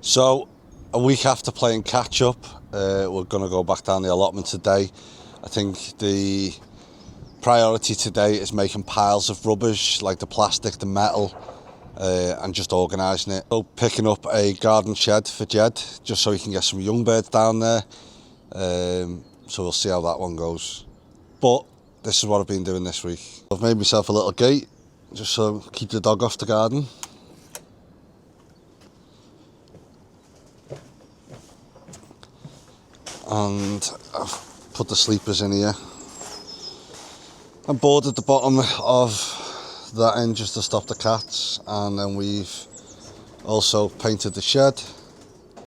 So, a week after playing catch up, we're going to go back down the allotment today. I think the priority today is making piles of rubbish, like the plastic, the metal, and just organising it. So picking up a garden shed for Jed, just so he can get some young birds down there. So we'll see how that one goes. But this is what I've been doing this week. I've made myself a little gate, just so keep the dog off the garden. And I've put the sleepers in here. I boarded the bottom of that end just to stop the cats, and then we've also painted the shed,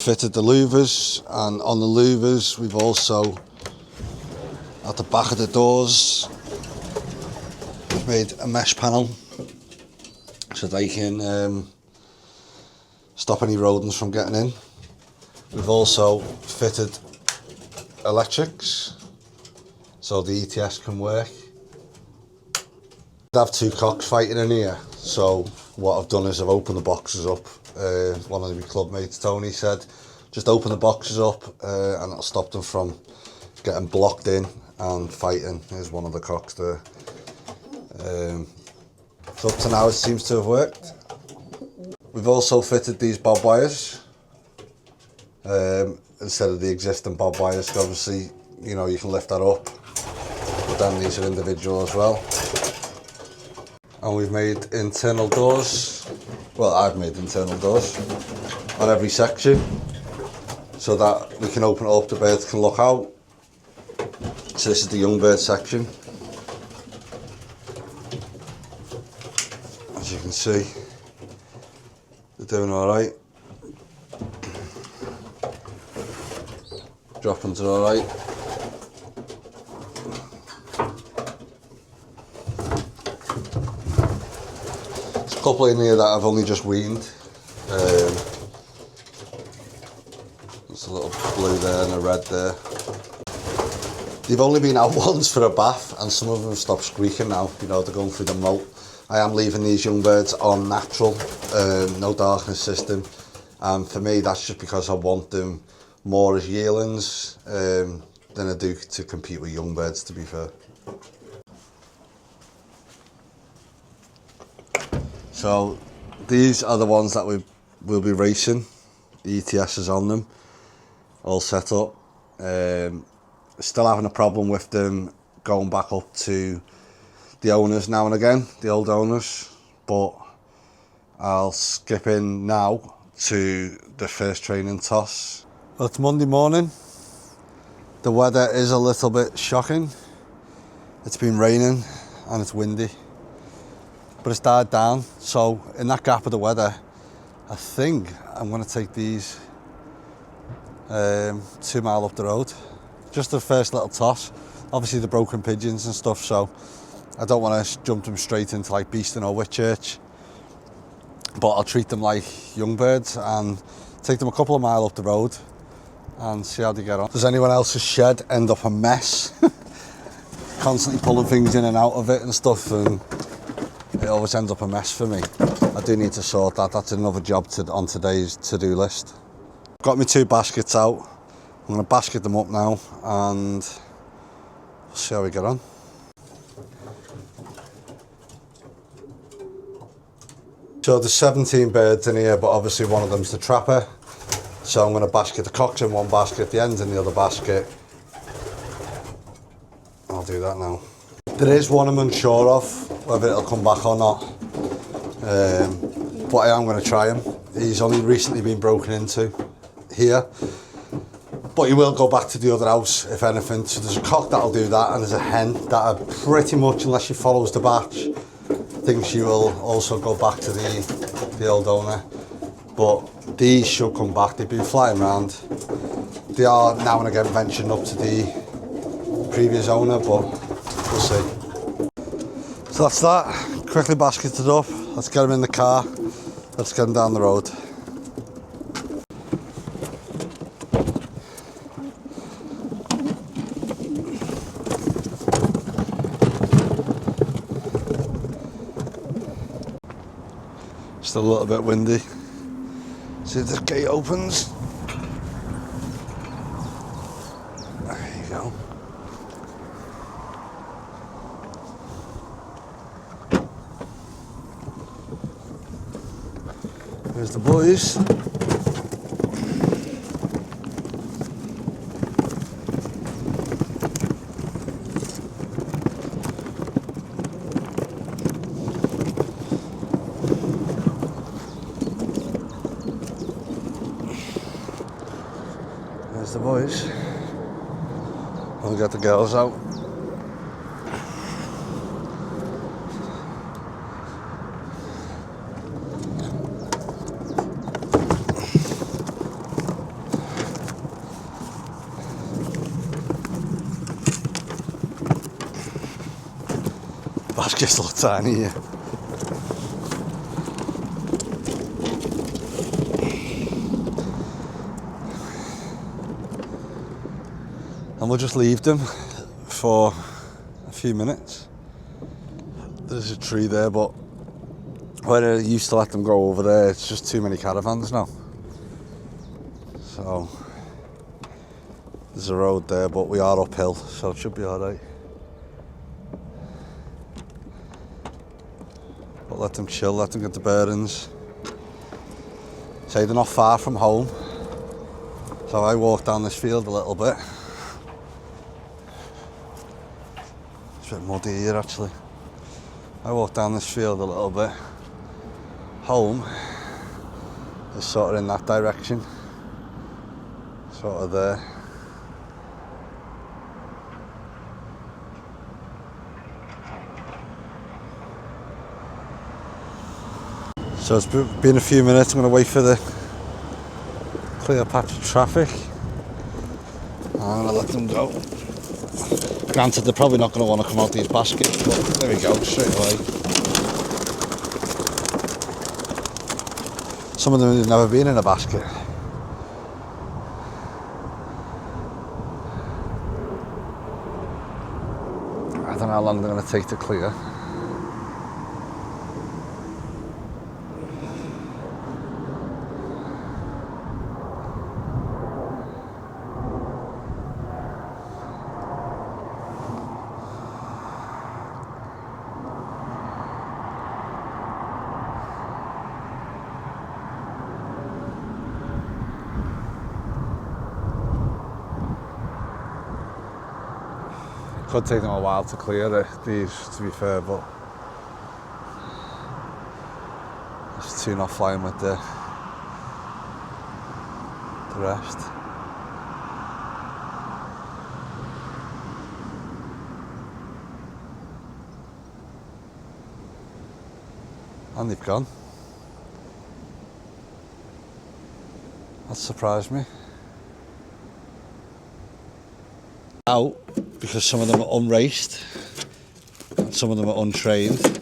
fitted the louvers, and on the louvers we've also, at the back of the doors, made a mesh panel so they can stop any rodents from getting in. We've also fitted electrics so the ETS can work. I have two cocks fighting in here, so what I've done is I've opened the boxes up. One of my club mates, Tony, said just open the boxes up and it'll stop them from getting blocked in and fighting. Here's one of the cocks there. So up to now it seems to have worked. We've also fitted these bob wires instead of the existing bob wires. Obviously, you know, you can lift that up, but then these are individual as well. And we've made internal doors, well, I've made internal doors on every section so that we can open it up, the birds can look out. So this is the young bird section. As you can see, they're doing alright. Droppings are alright. A couple in here that I've only just weaned. There's a little blue there and a red there. They've only been out once for a bath, and some of them have stopped squeaking now. You know, they're going through the moat. I am leaving these young birds on natural, no darkness system. And for me, that's just because I want them more as yearlings than I do to compete with young birds, to be fair. So these are the ones that we'll be racing. The ETS is on them, all set up. Still having a problem with them going back up to the owners now and again, the old owners, but I'll skip in now to the first training toss. Well, it's Monday morning. The weather is a little bit shocking. It's been raining and it's windy, but it's died down. So in that gap of the weather, I think I'm going to take these 2 mile up the road. Just the first little toss. Obviously the broken pigeons and stuff, so I don't want to jump them straight into like Beeston or Whitchurch, but I'll treat them like young birds and take them a couple of miles up the road and see how they get on. Does anyone else's shed end up a mess? Constantly pulling things in and out of it and stuff, and it always ends up a mess for me. I do need to sort that. That's another job on today's to-do list. Got my 2 baskets out. I'm going to basket them up now and see how we get on. So there's 17 birds in here, but obviously one of them's the trapper. So I'm going to basket the cocks in one basket, the hens in the other basket. I'll do that now. There is one I'm unsure of, whether it'll come back or not. But I am going to try him. He's only recently been broken into here. But he will go back to the other house, if anything. So there's a cock that'll do that, and there's a hen that are pretty much, unless she follows the batch, I think she will also go back to the old owner. But these should come back. They've been flying around. They are now and again venturing up to the previous owner, but we'll see. So that's that. Quickly basketed up. Let's get them in the car. Let's get them down the road. Still a little bit windy. See if the gate opens. There you go. There's the boys. There's the boys. We'll get the girls out. Baskets look tiny here. And we'll just leave them for a few minutes. There's a tree there, but where I used to let them go over there, it's just too many caravans now. So there's a road there, but we are uphill, so it should be alright. But let them chill, let them get the bearings. Say they're not far from home, so I walk down this field a little bit. It's a bit muddy here actually. I walk down this field a little bit. Home is sort of in that direction, sort of there. So it's been a few minutes. I'm going to wait for the clear patch of traffic. I'm going to let them go. Granted, they're probably not going to want to come out these baskets, but there we go, straight away. Some of them have never been in a basket. I don't know how long they're going to take to clear. Could take them a while to clear these, to be fair, but there's two not flying with the rest. And they've gone. That surprised me. Out because some of them are unraced and some of them are untrained.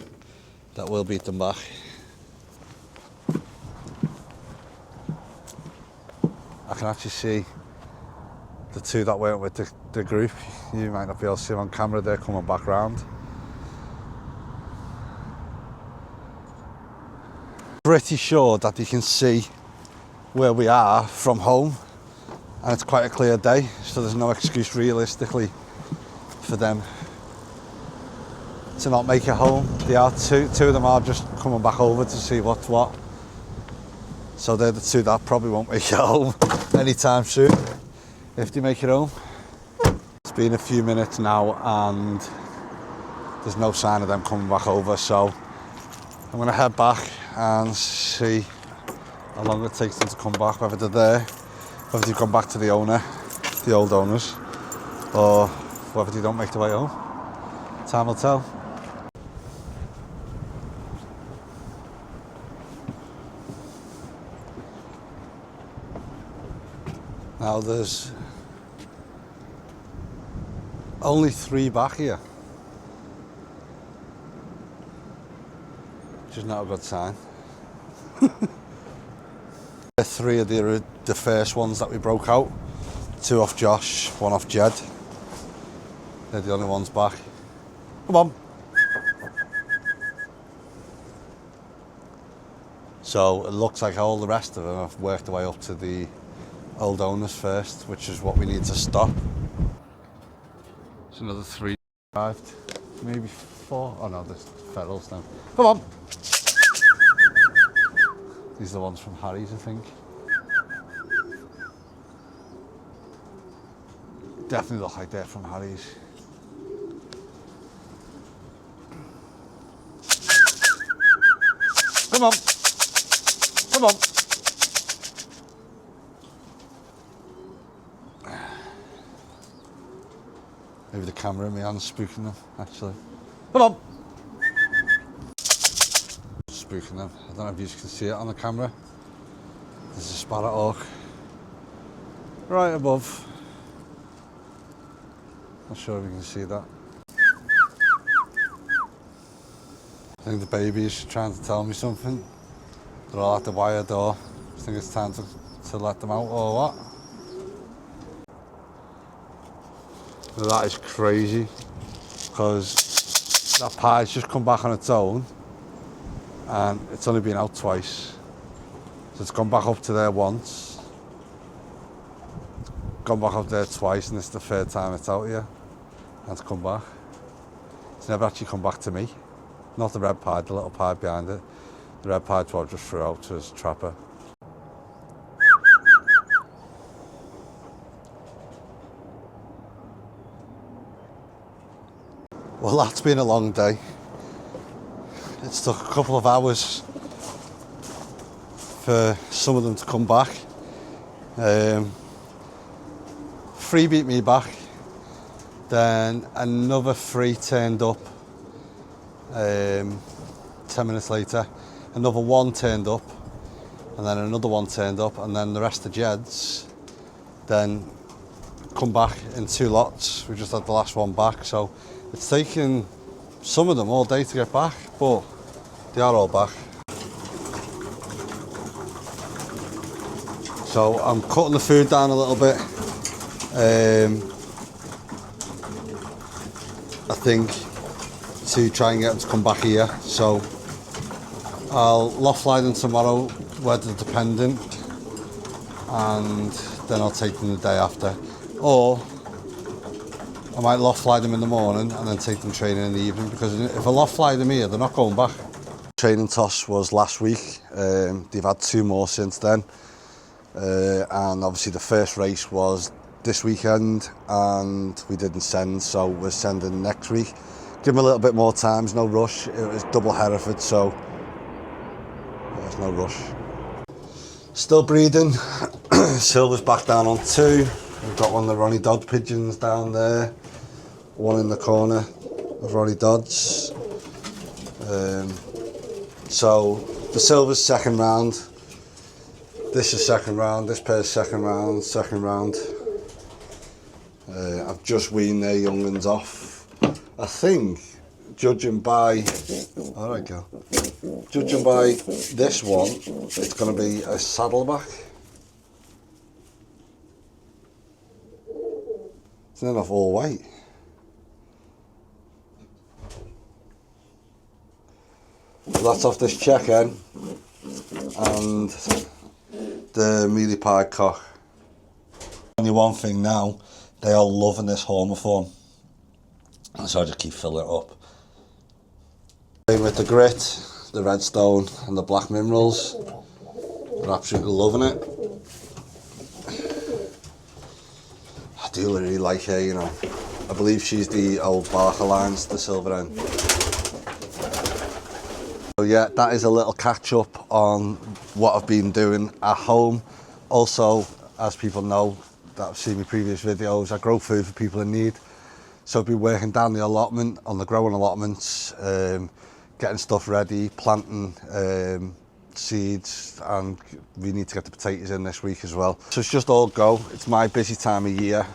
That will beat them back. I can actually see the two that went with the group. You might not be able to see them on camera, they're coming back round. Pretty sure that you can see where we are from home, and it's quite a clear day, so there's no excuse realistically for them to not make it home. They are two of them are just coming back over to see what's what. So they're the two that probably won't make it home anytime soon, if they make it home. It's been a few minutes now and there's no sign of them coming back over, so I'm gonna head back and see how long it takes them to come back, whether they're there, whether they've gone back to the owner, the old owners, or whether they don't make their way home. Time will tell. Now there's only 3 back here, which is not a good sign. 3 of the first ones that we broke out, 2 off Josh, 1 off Jed. They're the only ones back. Come on. So it looks like all the rest of them have worked their way up to the old owners first, which is what we need to stop. It's another 3 arrived, maybe 4. Oh no, there's ferals now. Come on! These are the ones from Harry's, I think. Definitely look like they're from Harry's. Come on! Come on! Maybe the camera in my hand's spooking them, actually. Come on! Spooking them. I don't know if you can see it on the camera. There's a sparrowhawk right above. Not sure if you can see that. I think the baby's trying to tell me something. They're all at the wire door. I think it's time to let them out or what. That is crazy, because that pie's just come back on its own and it's only been out twice. So it's gone back up to there once, gone back up there twice, and it's the 3rd time it's out here and it's come back. It's never actually come back to me. Not the red pie, the little pie behind it. The red pie's what I just threw out to his trapper. Well, that's been a long day. It's took a couple of hours for some of them to come back. 3 beat me back, then another 3 turned up 10 minutes later, another 1 turned up, and then another 1 turned up, and then the rest of the Jeds then come back in 2 lots. We just had the last one back, so it's taken some of them all day to get back, but they are all back. So I'm cutting the food down a little bit. I think to try and get them to come back here. So I'll loft fly them tomorrow, weather dependent, and then I'll take them the day after. Or I might loft fly them in the morning and then take them training in the evening, because if I loft fly them here, they're not going back. Training toss was last week. They've had 2 more since then. And obviously the first race was this weekend and we didn't send, so we're sending next week. Give them a little bit more time, there's no rush. It was double Hereford, so there's no rush. Still breeding. Silver's back down on 2. We've got one of the Ronnie Dodd pigeons down there, one in the corner of Ronnie Dodd's. So the Silver's 2nd round, this is 2nd round, this pair's 2nd round, 2nd round. I've just weaned their young ones off. I think, judging by, alright girl, judging by this one, it's going to be a saddleback. It's not enough all white. That's off this check hen and the mealy pied cock. Only one thing now, they are loving this homoform, and so I just keep filling it up. Same with the grit, the redstone and the black minerals. They're absolutely loving it. I do really like her, you know. I believe she's the old Barker Lines, the silver hen. So yeah, that is a little catch up on what I've been doing at home. Also, as people know that have seen my previous videos, I grow food for people in need. So I've been working down the allotment, on the growing allotments, getting stuff ready, planting seeds, and we need to get the potatoes in this week as well. So it's just all go. It's my busy time of year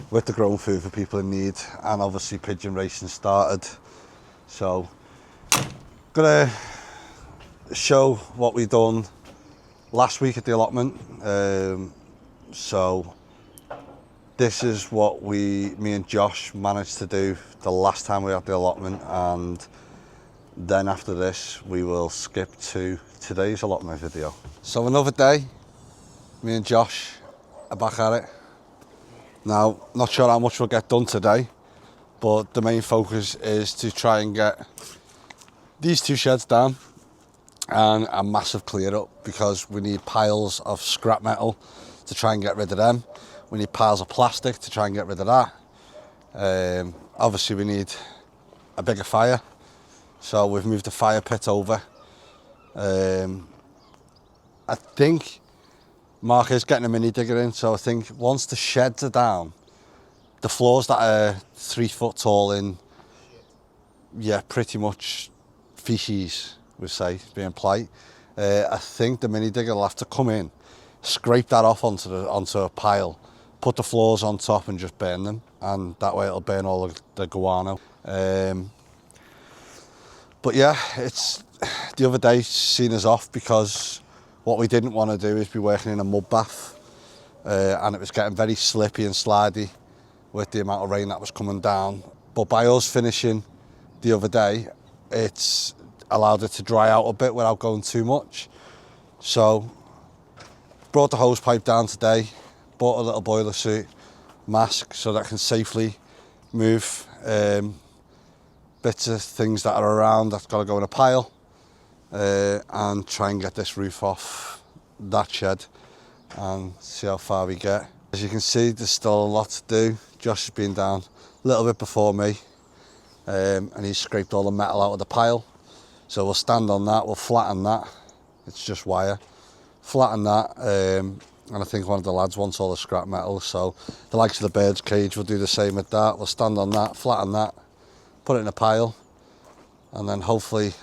with the growing food for people in need, and obviously pigeon racing started. So gonna show what we done last week at the allotment. So this is what me and Josh managed to do the last time we were at the allotment, and Then after this, we will skip to today's allotment video. So another day, me and Josh are back at it. Now, not sure how much we'll get done today, but the main focus is to try and get these two sheds down and a massive clear up, because we need piles of scrap metal to try and get rid of them. We need piles of plastic to try and get rid of that. Obviously we need a bigger fire, so we've moved the fire pit over. I think Mark is getting a mini digger in, so I think once the sheds are down, the floors that are 3 foot tall in, yeah, pretty much feces, we say, being polite. I think the mini digger will have to come in, scrape that off onto a pile, put the floors on top and just burn them, and that way it'll burn all the guano. But yeah, it's the other day seen us off because what we didn't want to do is be working in a mud bath, and it was getting very slippy and slidey with the amount of rain that was coming down. But by us finishing the other day, it's allowed it to dry out a bit without going too much. So brought the hose pipe down today, bought a little boiler suit, mask, so that I can safely move bits of things that are around that's got to go in a pile, and try and get this roof off that shed and see how far we get. As you can see, there's still a lot to do. Josh has been down a little bit before me, and he's scraped all the metal out of the pile. So we'll stand on that, we'll flatten that. It's just wire. Flatten that, and I think one of the lads wants all the scrap metal, so the likes of the bird's cage will do the same with that. We'll stand on that, flatten that, put it in a pile, and then hopefully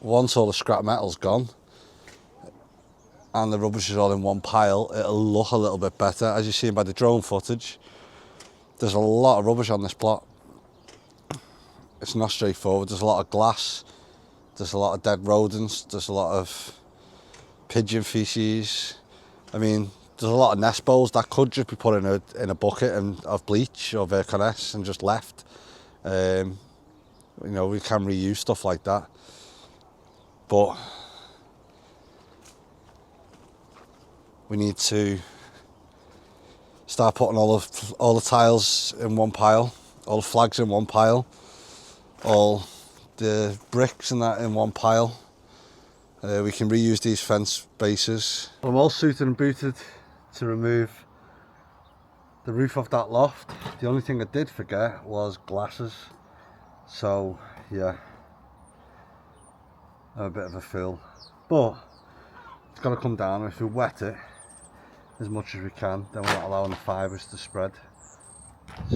once all the scrap metal's gone and the rubbish is all in one pile, it'll look a little bit better. As you've seen by the drone footage, there's a lot of rubbish on this plot. It's not straightforward. There's a lot of glass, there's a lot of dead rodents, there's a lot of pigeon feces. I mean, there's a lot of nest bowls that could just be put in a bucket of bleach or Verconess and just left. You know, we can reuse stuff like that, but we need to start putting all the tiles in one pile, all the flags in one pile, all the bricks and that in one pile. We can reuse these fence bases. I'm all suited and booted to remove the roof of that loft. The only thing I did forget was glasses. So yeah, I'm a bit of a fool, but it's got to come down. If we wet it as much as we can, then we're not allowing the fibres to spread.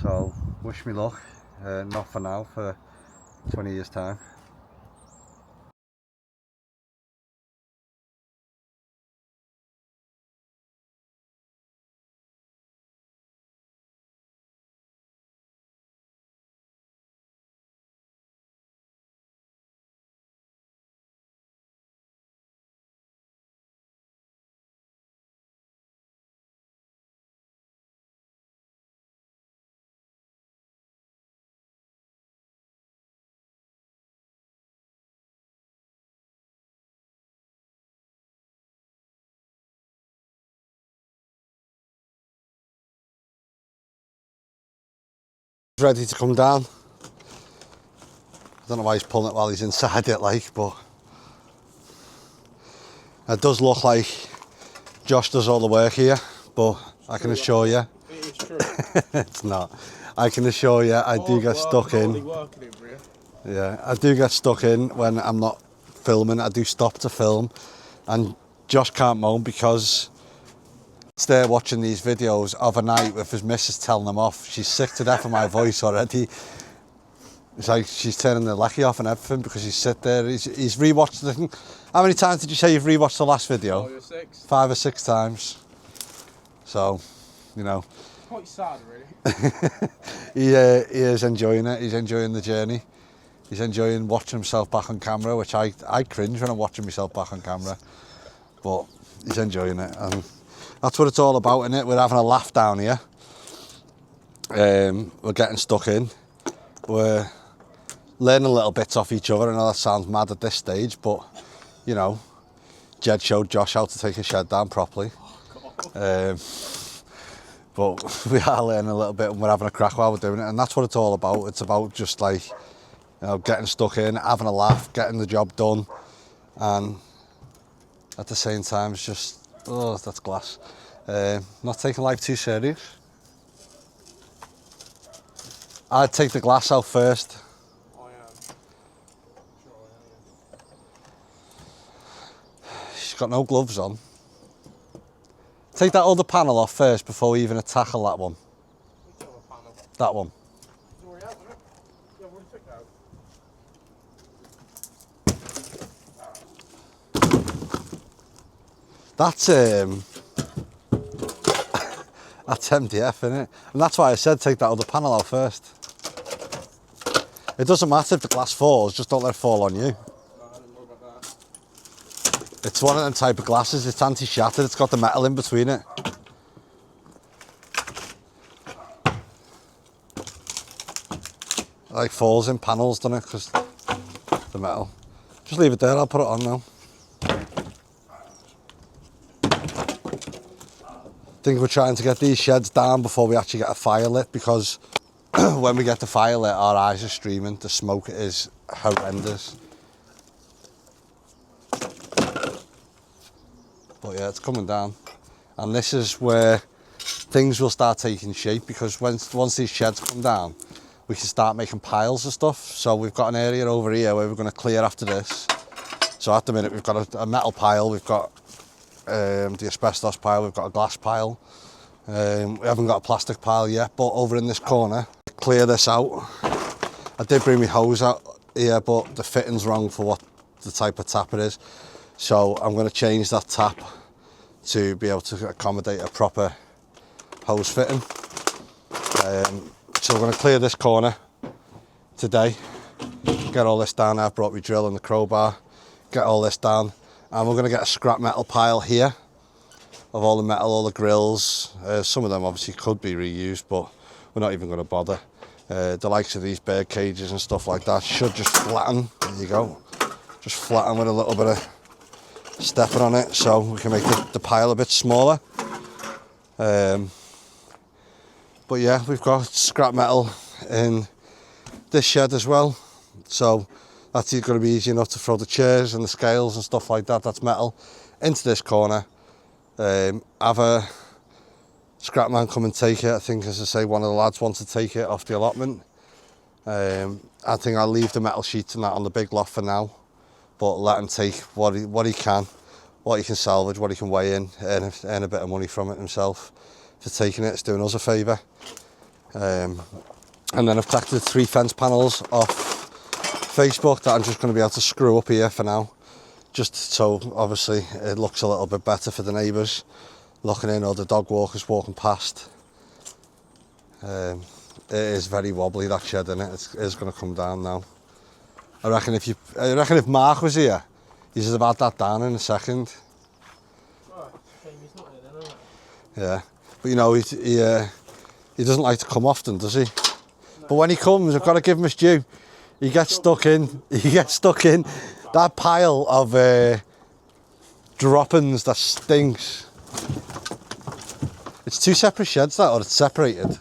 So wish me luck, not for now, for 20 years time. Ready to come down. I don't know why he's pulling it while he's inside it, like, but it does look like Josh does all the work here, but I can assure you, it is true. it's not. I can assure you, I do get stuck in. Yeah, I do get stuck in when I'm not filming. I do stop to film, and Josh can't moan because he's there watching these videos overnight with his missus telling him off. She's sick to death of my voice already. It's like she's turning the lecky off and everything because he's sit there. He's rewatched the thing. How many times did you say you've rewatched the last video? 5 or 6. 5 or 6 times. So, you know. Quite sad, really. He is enjoying it. He's enjoying the journey. He's enjoying watching himself back on camera, which I cringe when I'm watching myself back on camera. But he's enjoying it, and that's what it's all about, isn't it? We're having a laugh down here. We're getting stuck in. We're learning little bits off each other. I know that sounds mad at this stage, but you know, Jed showed Josh how to take a shed down properly. But we are learning a little bit and we're having a crack while we're doing it, and that's what it's all about. It's about just like, you know, getting stuck in, having a laugh, getting the job done, and at the same time it's just, oh, that's glass. Not taking life too serious. I'd take the glass out first. I am. Sure, She's got no gloves on. Take that other panel off first before we even tackle that one. Which other panel? That one. It's already out, isn't it? Yeah, what do you take out? That's that's MDF, isn't it? And that's why I said take that other panel out first. It doesn't matter if the glass falls, just don't let it fall on you. No, I didn't worry about that. It's one of them type of glasses, it's anti-shattered, it's got the metal in between it. It like falls in panels, doesn't it? Because the metal. Just leave it there, I'll put it on now. I think we're trying to get these sheds down before we actually get a fire lit, because when we get the fire lit, our eyes are streaming. The smoke is horrendous. But yeah, it's coming down. And this is where things will start taking shape, because once these sheds come down, we can start making piles of stuff. So we've got an area over here where we're going to clear after this. So at the minute we've got a metal pile, we've got the asbestos pile, we've got a glass pile. We haven't got a plastic pile yet, but over in this corner, clear this out. I did bring my hose out here, but the fitting's wrong for what the type of tap it is. So I'm going to change that tap to be able to accommodate a proper hose fitting. So we're going to clear this corner today, get all this down. I've brought my drill and the crowbar, get all this down, and we're going to get a scrap metal pile here of all the metal, all the grills. Some of them obviously could be reused, but we're not even going to bother. The likes of these bird cages and stuff like that should just flatten. There you go. Just flatten with a little bit of stepping on it, so we can make the pile a bit smaller. But yeah, we've got scrap metal in this shed as well, so that's going to be easy enough to throw the chairs and the scales and stuff like that, that's metal, into this corner. Have a scrap man come and take it. I think, as I say, one of the lads wants to take it off the allotment. I think I'll leave the metal sheets and that on the big loft for now, but let him take what he can, what he can salvage, what he can weigh in, earn a bit of money from it himself for taking it. It's doing us a favour. And then I've tacked the 3 fence panels off Facebook that I'm just going to be able to screw up here for now, just so obviously it looks a little bit better for the neighbours looking in, or the dog walkers walking past. It is very wobbly, that shed, in it. It is going to come down now. I reckon if Mark was here, he's about that down in a second. Oh, shame he's not here then, isn't it? Yeah, but you know, he doesn't like to come often, does he? No. But when he comes, I've got to give him his due. He gets stuck in that pile of droppings that stinks. It's 2 separate sheds, that, or it's separated?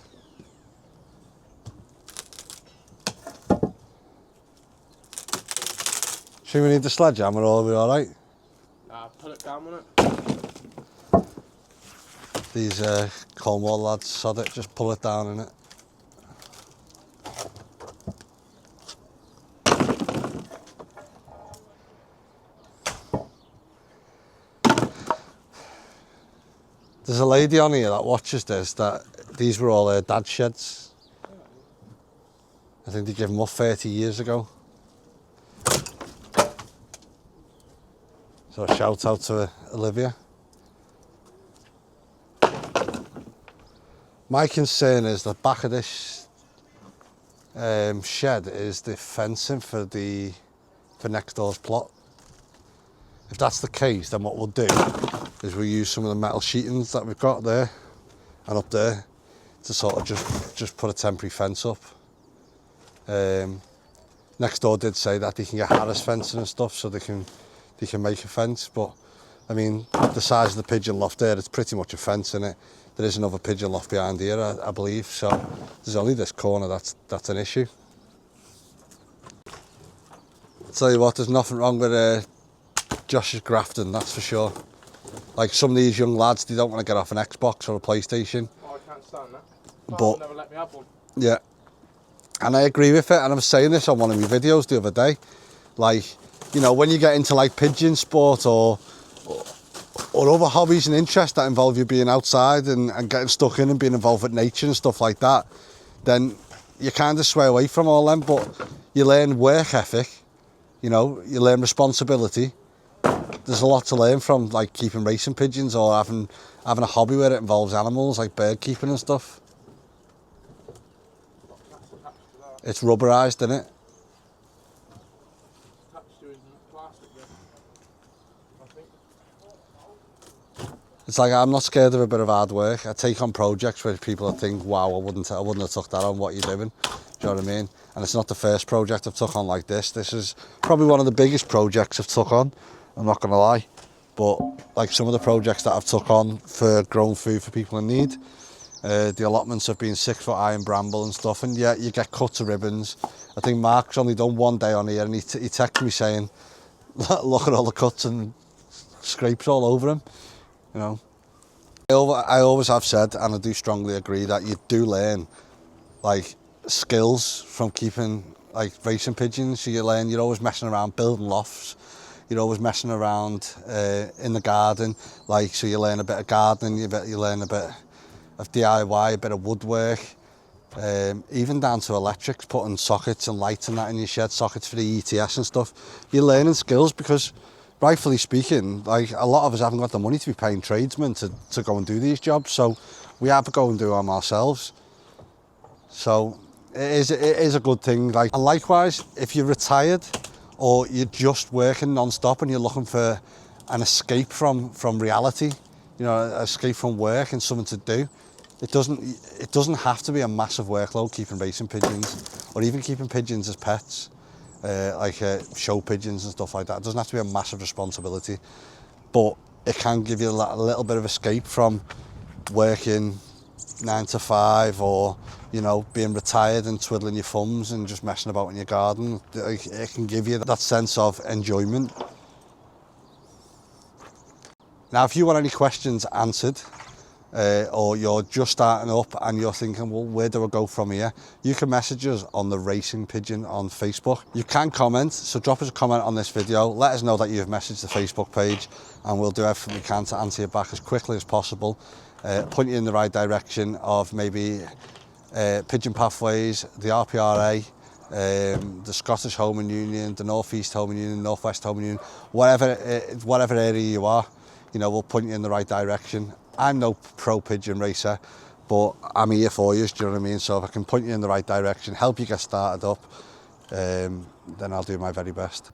Think we need the sledgehammer, or are we alright? Put it down with it. These Cornwall lads sod it, just pull it down in it. There's a lady on here that watches this, that these were all her dad's sheds. I think they gave them up 30 years ago. So a shout out to Olivia. My concern is the back of this shed is the fencing for next door's plot. If that's the case, then what we'll do is we'll use some of the metal sheetings that we've got there and up there to sort of just put a temporary fence up. next door did say that they can get Harris fencing and stuff, so they can make a fence. But I mean, the size of the pigeon loft there, it's pretty much a fence in it. There is another pigeon loft behind here, I believe. So there's only this corner that's an issue. I'll tell you what, there's nothing wrong with Josh's grafting, that's for sure. Like some of these young lads, they don't want to get off an Xbox or a PlayStation. Oh, I can't stand that. But Never let me have one. yeah, and I agree with it. And I was saying this on one of my videos the other day. Like, you know, when you get into like pigeon sport or other hobbies and interests that involve you being outside and getting stuck in and being involved with nature and stuff like that, then you kind of sway away from all them. But you learn work ethic, you know, you learn responsibility. There's a lot to learn from like keeping racing pigeons or having a hobby where it involves animals like bird keeping and stuff. It's rubberised, isn't it? It's like, I'm not scared of a bit of hard work. I take on projects where people think, wow, I wouldn't have took that on, what you're doing. Do you know what I mean? And it's not the first project I've took on like this. This is probably one of the biggest projects I've took on, I'm not gonna lie. But like some of the projects that I've took on for growing food for people in need, the allotments have been 6 foot high in bramble and stuff, and yeah, you get cut to ribbons. I think Mark's only done one day on here, and he texted me saying, look at all the cuts and scrapes all over him. You know, I always have said, and I do strongly agree, that you do learn like skills from keeping like racing pigeons. So you're always messing around building lofts, you're always messing around in the garden, like, so you learn a bit of gardening, you learn a bit of DIY, a bit of woodwork, even down to electrics, putting sockets and lights and that in your shed, sockets for the ETS and stuff. You're learning skills because, rightfully speaking, like a lot of us haven't got the money to be paying tradesmen to go and do these jobs, so we have to go and do them ourselves. So it is a good thing. Like, and likewise, if you're retired or you're just working non-stop and you're looking for an escape from reality, you know, an escape from work and something to do, it doesn't have to be a massive workload keeping racing pigeons or even keeping pigeons as pets. Like show pigeons and stuff like that. It doesn't have to be a massive responsibility, but it can give you a little bit of escape from working 9 to 5 or, you know, being retired and twiddling your thumbs and just messing about in your garden. It can give you that sense of enjoyment. Now, if you want any questions answered, or you're just starting up and you're thinking, well, where do I go from here? You can message us on the Racing Pigeon on Facebook. You can comment, so drop us a comment on this video. Let us know that you've messaged the Facebook page and we'll do everything we can to answer you back as quickly as possible. Point you in the right direction of maybe Pigeon Pathways, the RPRA, the Scottish Homing Union, the North East Homing Union, North West Homing Union, whatever area you are, you know, we'll point you in the right direction. I'm no pro pigeon racer, but I'm here for you, do you know what I mean? So if I can point you in the right direction, help you get started up, then I'll do my very best.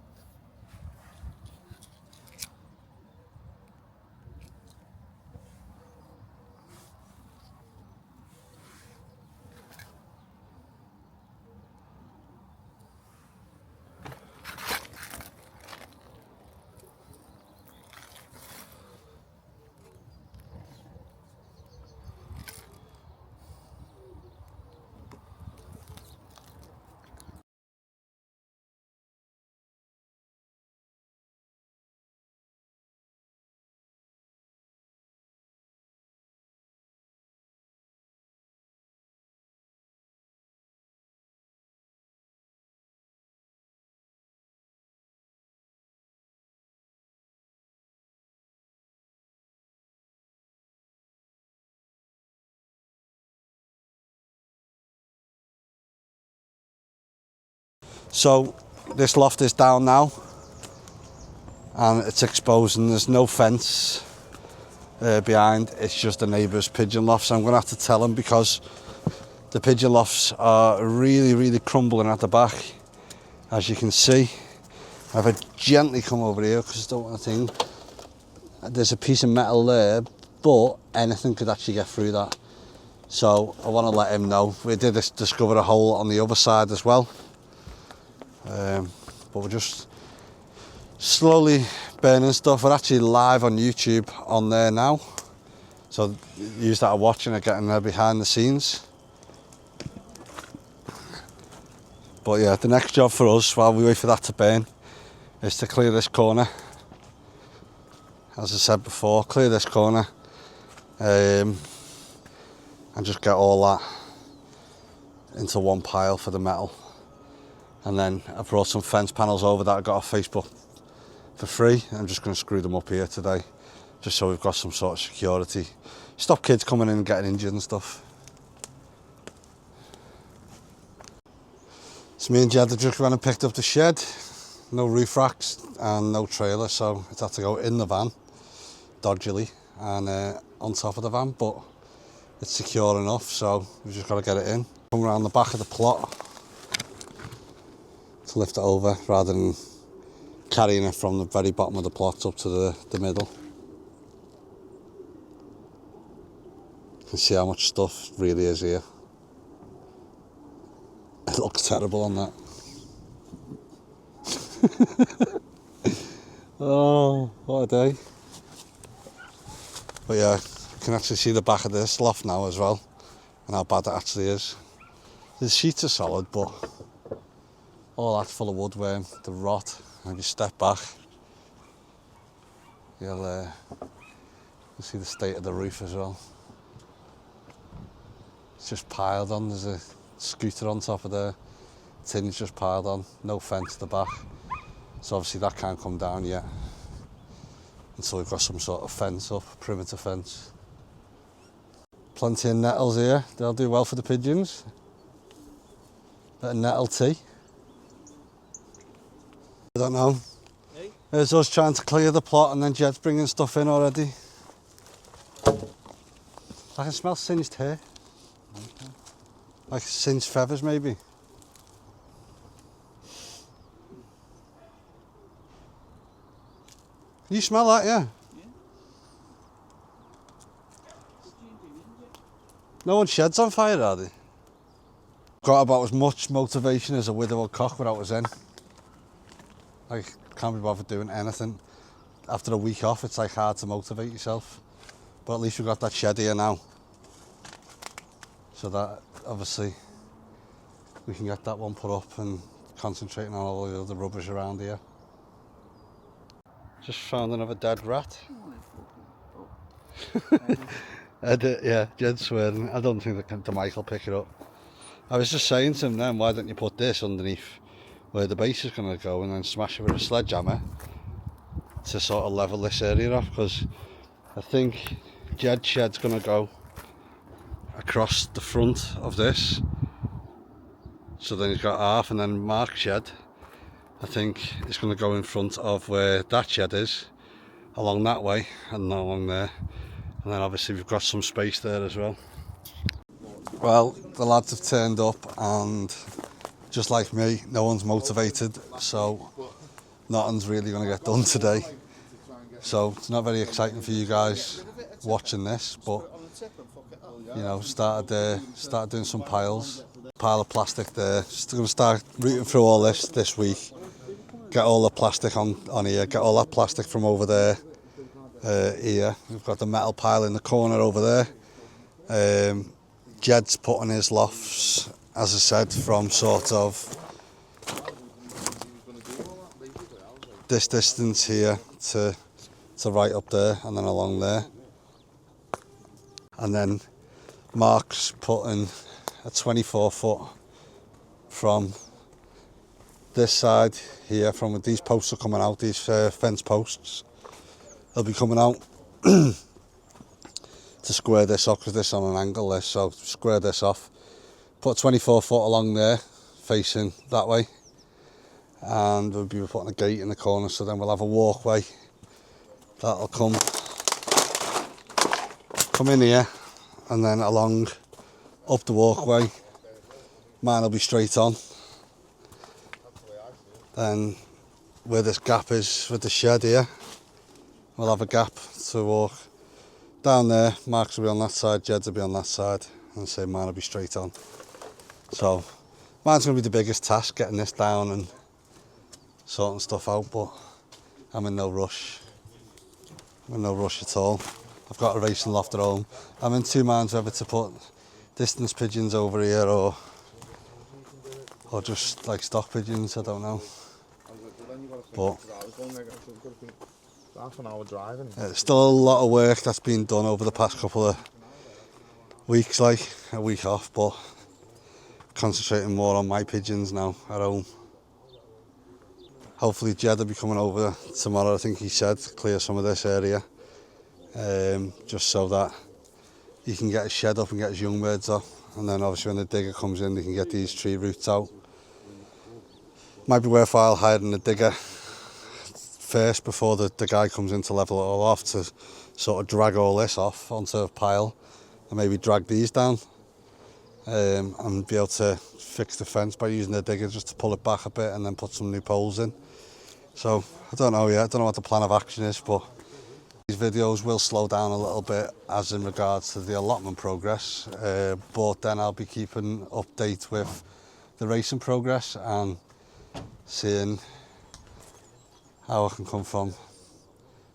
So this loft is down now and it's exposed and there's no fence behind, it's just a neighbour's pigeon loft. So I'm going to have to tell him because the pigeon lofts are really crumbling at the back, as you can see. If I gently come over here, because I don't want to think, there's a piece of metal there, but anything could actually get through that. So I want to let him know. We did discover a hole on the other side as well. But we're just slowly burning stuff. We're actually live on YouTube on there now, so you that are watching are getting there behind the scenes. But yeah, the next job for us while we wait for that to burn is to clear this corner. As I said before, clear this corner and just get all that into one pile for the metal. And then I brought some fence panels over that I got off Facebook for free. I'm just going to screw them up here today, just so we've got some sort of security. Stop kids coming in and getting injured and stuff. So me and Jed just went and picked up the shed. No roof racks and no trailer, so it had to go in the van, dodgily, and on top of the van, but it's secure enough, so we've just got to get it in. Come around the back of the plot to lift it over, rather than carrying it from the very bottom of the plot up to the middle. You can see how much stuff really is here. It looks terrible on that. Oh, what a day. But yeah, you can actually see the back of this loft now as well, and how bad it actually is. The sheets are solid, but all that's full of woodworm, the rot. And if you step back, you'll see the state of the roof as well. It's just piled on. There's a scooter on top of there. Tin's just piled on. No fence at the back. So obviously that can't come down yet until we've got some sort of fence up, perimeter fence. Plenty of nettles here. They'll do well for the pigeons. Bit of nettle tea. I don't know. Hey? There's us trying to clear the plot and then Jed's bringing stuff in already. I can smell singed hair. Okay. Like singed feathers maybe. Can you smell that, yeah? Yeah. No one's shed's on fire, are they? Got about as much motivation as a widowed cock without us in. Like, can't be bothered doing anything. After a week off, it's like hard to motivate yourself. But at least we've got that shed here now. So that, obviously, we can get that one put up and concentrating on all the other rubbish around here. Just found another dead rat. Yeah, Jed's swearing. I don't think the mic will pick it up. I was just saying to him then, why don't you put this underneath where the base is going to go and then smash it with a sledgehammer to sort of level this area off, because I think Jed's shed's going to go across the front of this, so then he's got half, and then Mark's shed I think it's going to go in front of where that shed is, along that way and along there, and then obviously we've got some space there as well. Well, the lads have turned up and just like me, no one's motivated, so nothing's really going to get done today. So it's not very exciting for you guys watching this, but you know, started doing some piles. Pile of plastic there. Just going to start rooting through all this week. Get all the plastic on here. Get all that plastic from over there. Here we've got the metal pile in the corner over there. Jed's putting his lofts, as I said, from sort of this distance here to right up there, and then along there. And then Mark's putting a 24 foot from this side here, from where these posts are coming out, these fence posts. They'll be coming out to square this off, because this is on an angle, this, so square this off. Put 24 foot along there, facing that way. And we'll be putting a gate in the corner, so then we'll have a walkway that'll come in here, and then along up the walkway. Mine will be straight on. Then where this gap is with the shed here, we'll have a gap to walk down there. Mark's will be on that side, Jed's will be on that side, and mine will be straight on. So mine's going to be the biggest task, getting this down and sorting stuff out, but I'm in no rush. I'm in no rush at all. I've got a racing loft at home. I'm in two minds whether to put distance pigeons over here or just like stock pigeons, I don't know. But it's still a lot of work that's been done over the past couple of weeks, like a week off, but concentrating more on my pigeons now at home. Hopefully Jed will be coming over tomorrow, I think he said, to clear some of this area, just so that he can get his shed up and get his young birds up, and then obviously when the digger comes in they can get these tree roots out. Might be worthwhile hiring a digger first before the guy comes in to level it all off, to sort of drag all this off onto a pile and maybe drag these down, and be able to fix the fence by using the digger just to pull it back a bit and then put some new poles in. So I don't know yet, I don't know what the plan of action is, but these videos will slow down a little bit as in regards to the allotment progress, but then I'll be keeping update with the racing progress and seeing how I can come from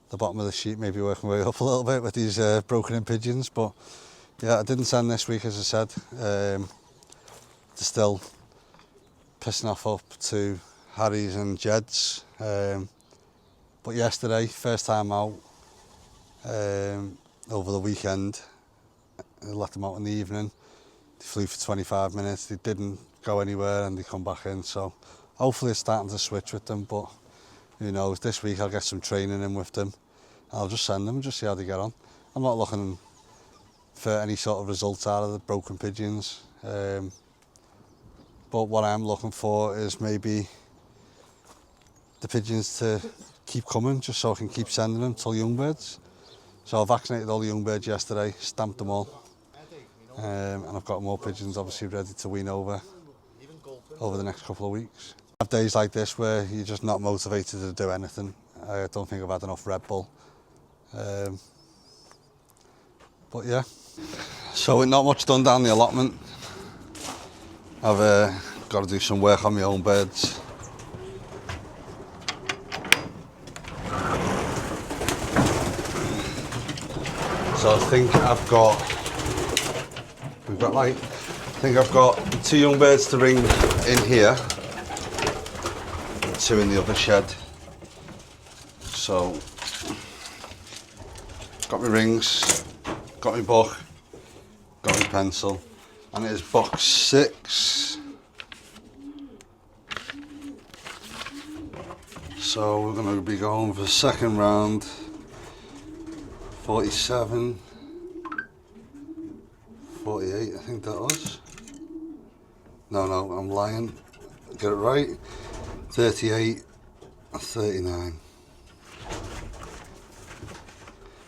the bottom of the sheet, maybe working my way up a little bit with these broken in pigeons. But yeah, I didn't send this week, as I said. They're still pissing off up to Harry's and Jed's. But yesterday, first time out, over the weekend, I let them out in the evening. They flew for 25 minutes, they didn't go anywhere and they come back in. So hopefully it's starting to switch with them, but who knows, this week I'll get some training in with them. I'll just send them and just see how they get on. I'm not looking for any sort of results out of the broken pigeons. But what I'm looking for is maybe the pigeons to keep coming, just so I can keep sending them till young birds. So I vaccinated all the young birds yesterday, stamped them all. And I've got more pigeons obviously ready to wean over the next couple of weeks. I have days like this where you're just not motivated to do anything. I don't think I've had enough Red Bull. But yeah, so with not much done down the allotment, I've got to do some work on my own birds. So I think I've got two young birds to ring in here, two in the other shed. So got my rings, got my book, got my pencil, and it is box 6. So we're going to be going for the second round, 47, 48 I think that was. No, I'm lying, get it right, 38 and 39.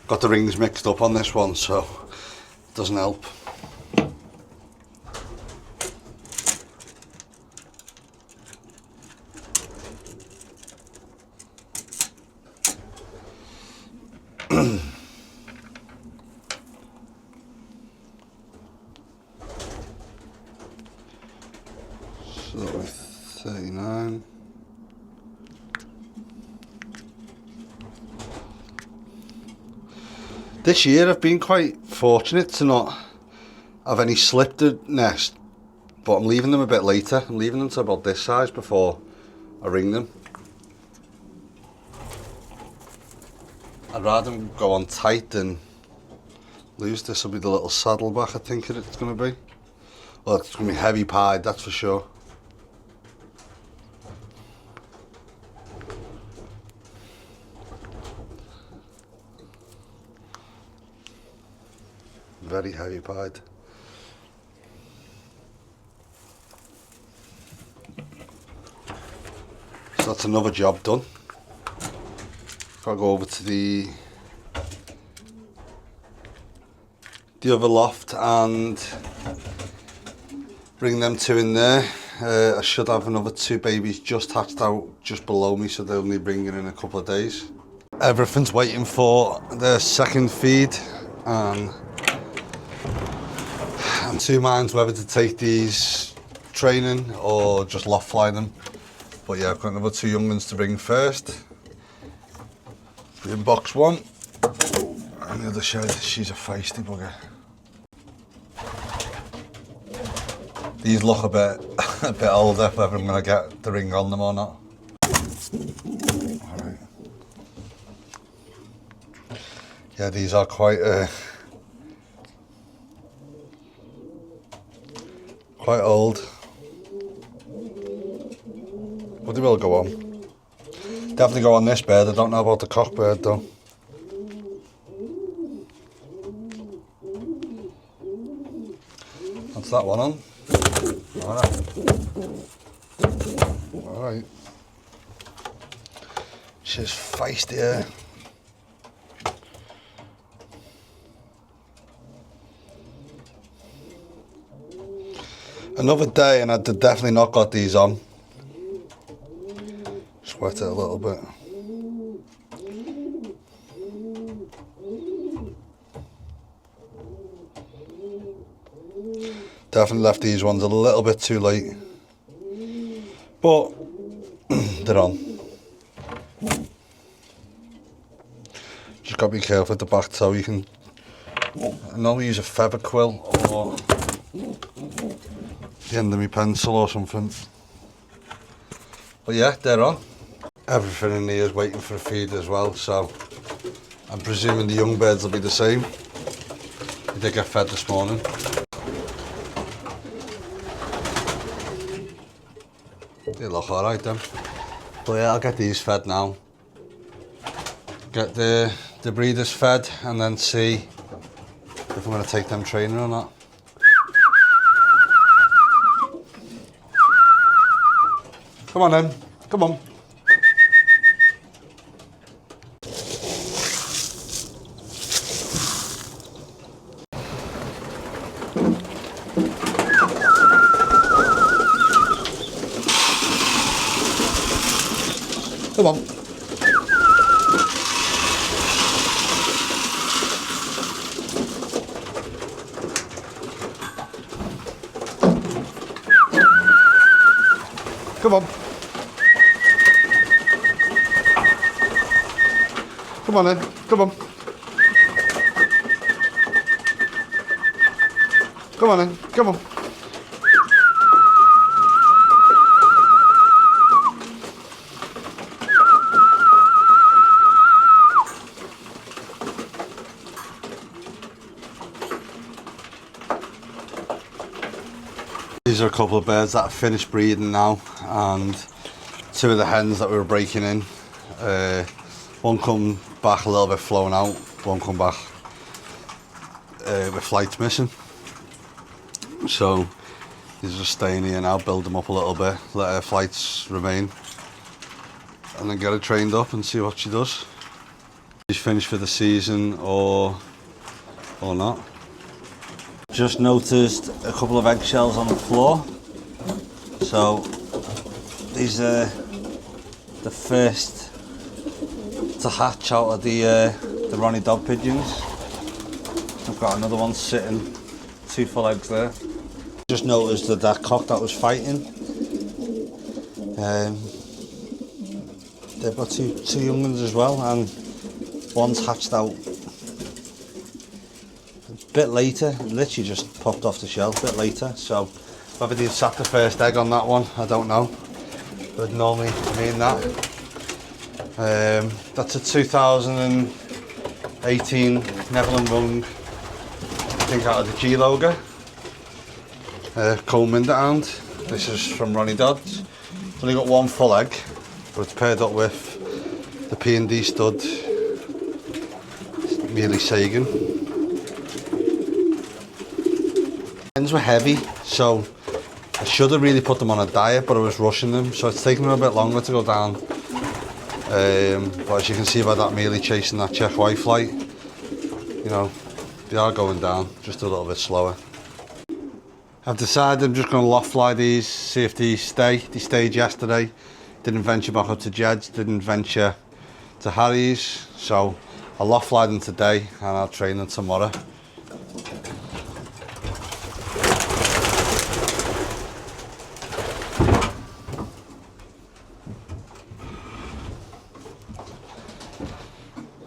Got the rings mixed up on this one, so it doesn't help. So 39. This year I've been quite fortunate to not have any slipped nest, but I'm leaving them a bit later. I'm leaving them to about this size before I ring them. I'd rather them go on tight than loose. This will be the little saddleback I think it's going to be. Well, it's going to be heavy pied, that's for sure. Very heavy pied. So that's another job done. Got to go over to the other loft and bring them two in there. I should have another 2 babies just hatched out just below me, so they'll only bring in a couple of days. Everything's waiting for their second feed, and I'm two minds whether to take these training or just loft fly them. But yeah, I've got another 2 young ones to bring first. In box 1. And the other side, she's a feisty bugger. These look a bit older, whether I'm going to get the ring on them or not. Alright. Yeah, these are quite old. But they will go on. Definitely go on this bed. I don't know about the cock bird though. That's that one on. Alright. She's feisty here. Another day and I'd definitely not got these on. Sweat it a little bit. Definitely left these ones a little bit too late. But they're on. Just got to be careful with the back toe. You can normally use a feather quill or the end of my pencil or something. But yeah, they're on. Everything in here is waiting for a feed as well, so I'm presuming the young birds will be the same. They did get fed this morning. They look alright then. But yeah, I'll get these fed now. Get the breeders fed and then see if I'm going to take them training or not. Come on then, come on. Come on. Come on. Come on then, come on. Come on then, come on. These are a couple of birds that have finished breeding now, and 2 of the hens that we were breaking in. One come back a little bit flown out, one come back with flights missing. So these are just staying here now, build them up a little bit, let her flights remain, and then get her trained up and see what she does. She's finished for the season or not. Just noticed a couple of eggshells on the floor. So these are the first to hatch out of the Ronnie Dog pigeons. I've got another one sitting, 2 full eggs there. Just noticed that cock that was fighting, they've got two young ones as well, and one's hatched out a bit later, literally just popped off the shell a bit later. So whether they've sat the first egg on that one, I don't know. Would normally mean that. That's a 2018 Neville and Rung, I think out of the G Logo. Coleman hound. This is from Ronnie Dodds. It's only got 1 full egg, but it's paired up with the P&D stud Mealy Sagan. Hens were heavy, so I should have really put them on a diet, but I was rushing them, so it's taken them a bit longer to go down. But as you can see by that Mealy chasing that check white flight, you know, they are going down, just a little bit slower. I've decided I'm just going to loft fly these, see if they stay. They stayed yesterday, didn't venture back up to Jed's, didn't venture to Harry's, so I'll loft fly them today and I'll train them tomorrow.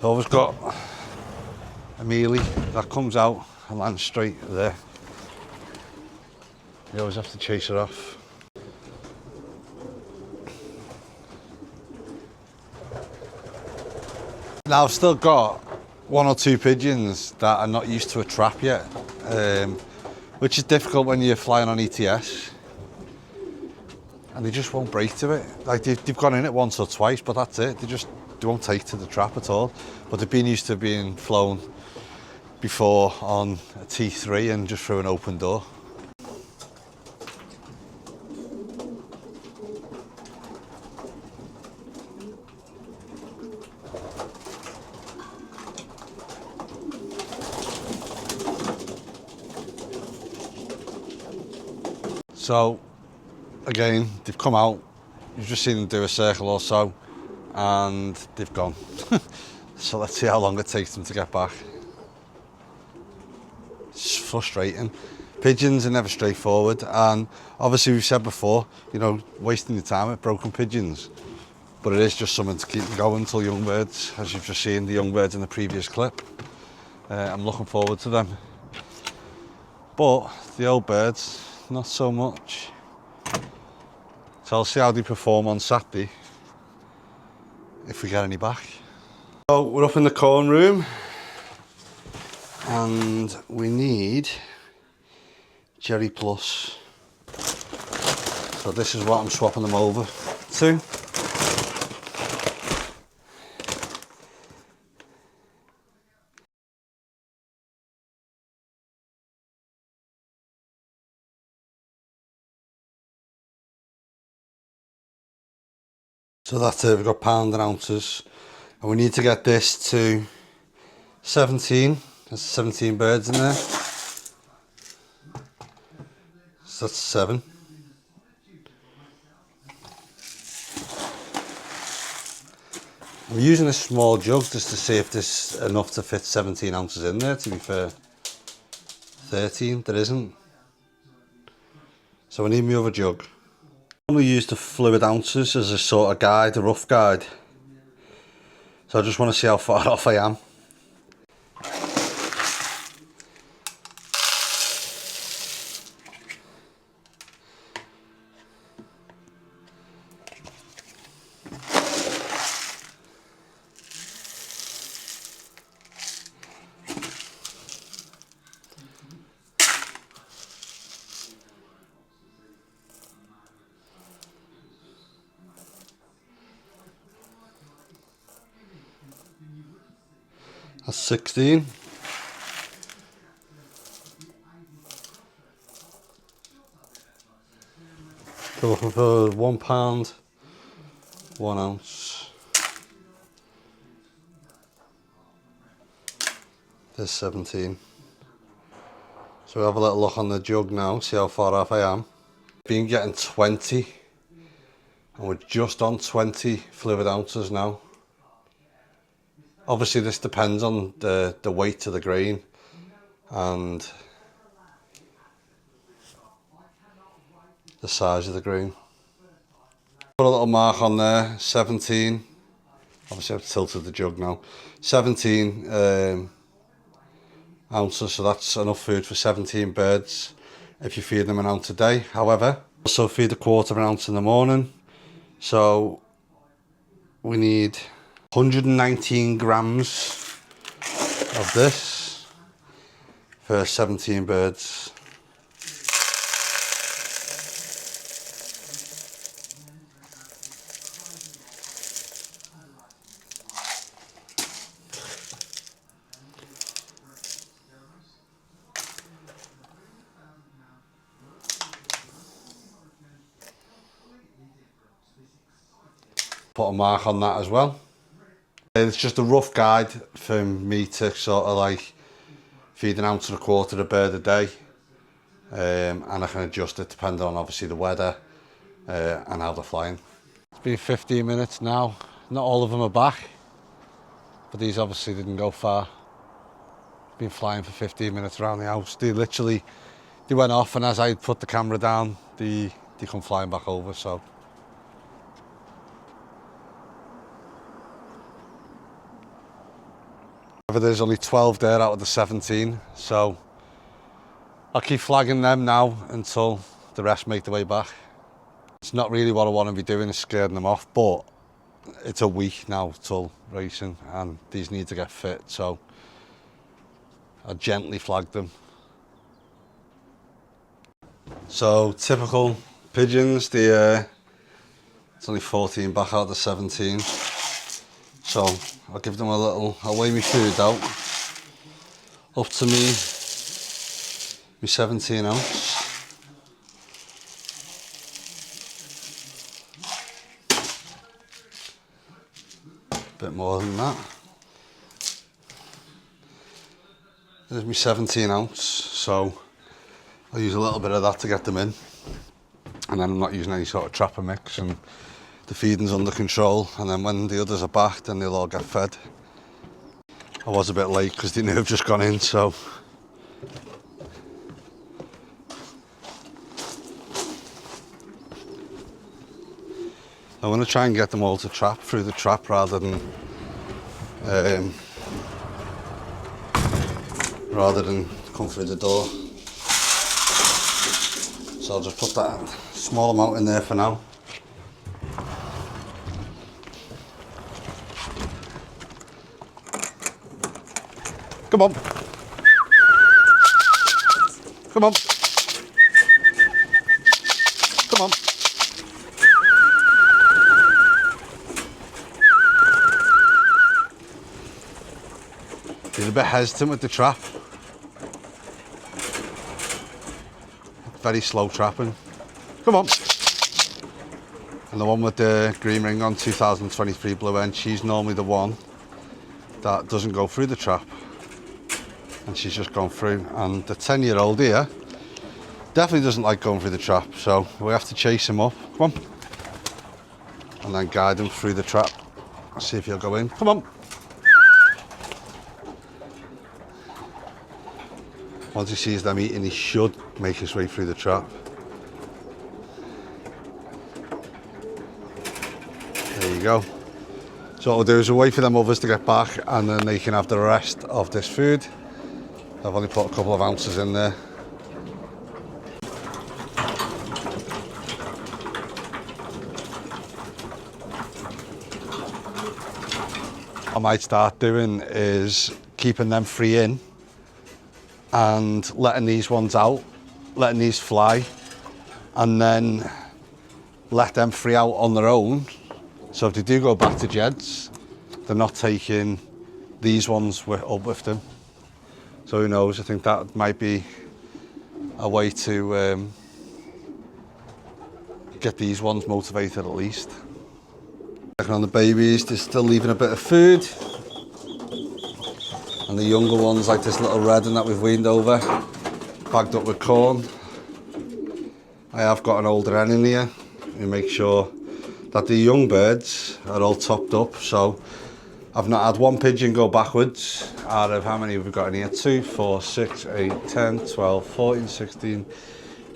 I've always got a mealie that comes out and lands straight there. You always have to chase her off. Now I've still got 1 or 2 pigeons that are not used to a trap yet, which is difficult when you're flying on ETS. And they just won't break to it. Like they've gone in it once or twice, but that's it. They won't take to the trap at all. But they've been used to being flown before on a T3 and just through an open door. So again, they've come out, you've just seen them do a circle or so, and they've gone. So let's see how long it takes them to get back. It's frustrating. Pigeons are never straightforward, and obviously we've said before, you know, wasting your time with broken pigeons. But it is just something to keep them going till young birds, as you've just seen the young birds in the previous clip. I'm looking forward to them. But the old birds, not so much. So I'll see how they perform on Saturday, if we get any back. So we're up in the corn room, and we need Jerry Plus. So this is what I'm swapping them over to. So that's it, we've got pound and ounces, and we need to get this to 17. There's 17 birds in there. So that's 7. I'm using a small jug just to see if there's enough to fit 17 ounces in there, to be fair. 13, there isn't. So I need my other jug. I normally use the fluid ounces as a sort of guide, a rough guide. So I just want to see how far off I am. That's 16. So looking for 1 pound, 1 ounce. There's 17. So we'll have a little look on the jug now, see how far off I am. Been getting 20, and we're just on 20 fluid ounces now. Obviously this depends on the weight of the grain and the size of the grain. Put a little mark on there, 17. Obviously I've tilted the jug now. 17 ounces, so that's enough food for 17 birds if you feed them an ounce a day. However, also feed a quarter of an ounce in the morning. So we need 119 grams of this for 17 birds. Put a mark on that as well. It's just a rough guide for me to sort of like feed an ounce and a quarter a bird a day, and I can adjust it depending on obviously the weather and how they're flying. It's been 15 minutes now. Not all of them are back, but these obviously didn't go far. Been flying for 15 minutes around the house. They went off, and as I put the camera down, they come flying back over. So There's only 12 there out of the 17, so I'll keep flagging them now until the rest make their way back. It's not really what I want to be doing, is scaring them off, but it's a week now till racing and these need to get fit, so I gently flag them. So typical pigeons, it's only 14 back out of the 17, so I'll give them I'll weigh my food out up to me 17 ounce. Bit more than that. There's my 17 ounce, so I'll use a little bit of that to get them in, and then I'm not using any sort of trapper mix, and the feeding's under control, and then when the others are back then they'll all get fed. I was a bit late because they knew I've just gone in, so I want to try and get them all to trap through the trap rather than come through the door. So I'll just put that small amount in there for now. Come on. Come on. Come on. He's a bit hesitant with the trap. Very slow trapping. Come on. And the one with the green ring on, 2023 blue end, she's normally the one that doesn't go through the trap. And she's just gone through. And the 10-year-old here definitely doesn't like going through the trap, so we have to chase him up. Come on. And then guide him through the trap. Let's see if he'll go in. Come on. Once he sees them eating, he should make his way through the trap. There you go. So what we'll do is we'll wait for them others to get back, and then they can have the rest of this food. I've only put a couple of ounces in there. What I might start doing is keeping them free in and letting these ones out, letting these fly, and then let them free out on their own. So if they do go back to Jed's, they're not taking these ones up with them. So who knows, I think that might be a way to get these ones motivated at least. Checking on the babies, they're still leaving a bit of food. And the younger ones, like this little red one that we've weaned over, bagged up with corn. I have got an older hen in here. We make sure that the young birds are all topped up. So I've not had one pigeon go backwards out of how many we've got in here? 2, 4, 6, 8, 10, 12, 14, 16,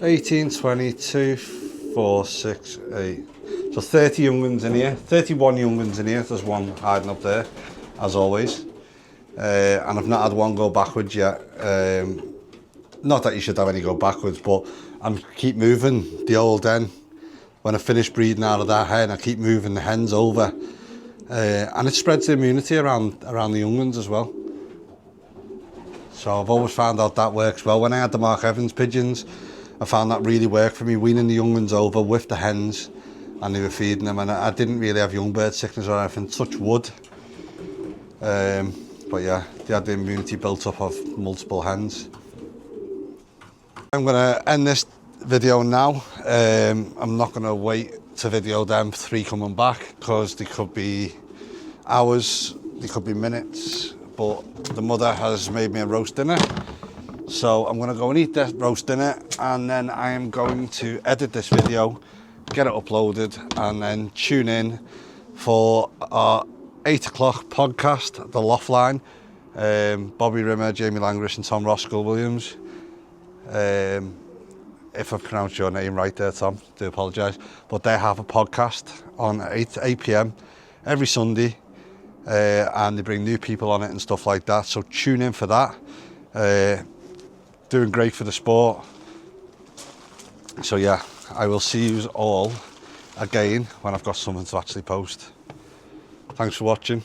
18, 22, 4, 6, 8. So 30 young ones in here, 31 young ones in here. There's one hiding up there, as always. And I've not had one go backwards yet. Not that you should have any go backwards, but I keep moving the old hen. When I finish breeding out of that hen, I keep moving the hens over. And it spreads the immunity around the young ones as well. So I've always found out that works well. When I had the Mark Evans pigeons, I found that really worked for me, weaning the young ones over with the hens, and they were feeding them, and I didn't really have young bird sickness or anything, touch wood. But yeah, they had the immunity built up of multiple hens. I'm going to end this video now. I'm not going to wait to video them 3 coming back, because they could be hours, they could be minutes, but the mother has made me a roast dinner. So I'm going to go and eat that roast dinner, and then I am going to edit this video, get it uploaded, and then tune in for our 8 o'clock podcast, The Loft Line. Bobby Rimmer, Jamie Langrish and Tom Roscoe Williams. If I pronounced your name right there, Tom, I do apologise. But they have a podcast on 8 p.m. every Sunday. and they bring new people on it and stuff like that. So tune in for that. Doing great for the sport. So yeah, I will see you all again when I've got something to actually post. Thanks for watching.